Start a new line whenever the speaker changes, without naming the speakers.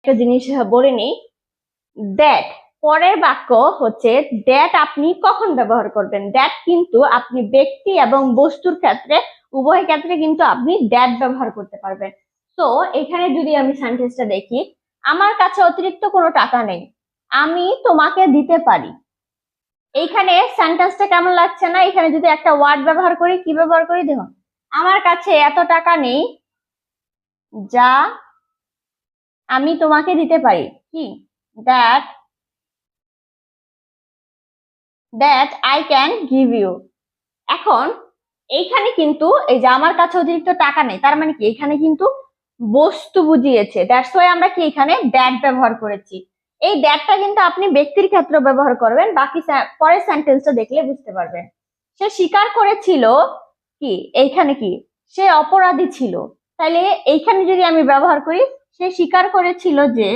একটা জিনিস বলে নেই, দ্যাট পরের বাক্য হচ্ছে দ্যাট আপনি কখন ব্যবহার করবেন। দ্যাট কিন্তু আপনি ব্যক্তি এবং বস্তুর ক্ষেত্রে, উভয় ক্ষেত্রে কিন্তু আপনি দ্যাট ব্যবহার করতে পারবেন। তো এখানে যদি আমি সেন্টেন্সটা দেখি, আমার কাছে অতিরিক্ত কোনো টাকা নেই, আমি তোমাকে দিতে পারি। এইখানে সেন্টেন্সটা কেমন লাগছে না? এখানে যদি একটা ওয়ার্ড ব্যবহার করি, কি ব্যবহার করি দেখুন, আমার কাছে এত টাকা নেই যা আমি তোমাকে দিতে পারি। কি? That that I can give you. এখন এইখানে কিন্তু এই যে আমার কাছে অতিরিক্ত টাকা নেই, তার মানে কি এখানে কিন্তু বস্তু বুঝিয়েছে, দ্যাটস ওয়াই আমরা কি এখানে দ্যাট ব্যবহার করেছি। এই দ্যাটটা কিন্তু আপনি ব্যক্তির ক্ষেত্রে ব্যবহার করবেন, বাকি পরের সেন্টেন্সটা দেখলে বুঝতে পারবেন। সে স্বীকার করেছিল কি, এইখানে কি সে অপরাধী ছিল, তাহলে এইখানে যদি আমি ব্যবহার করি, সে স্বীকার করেছিল যে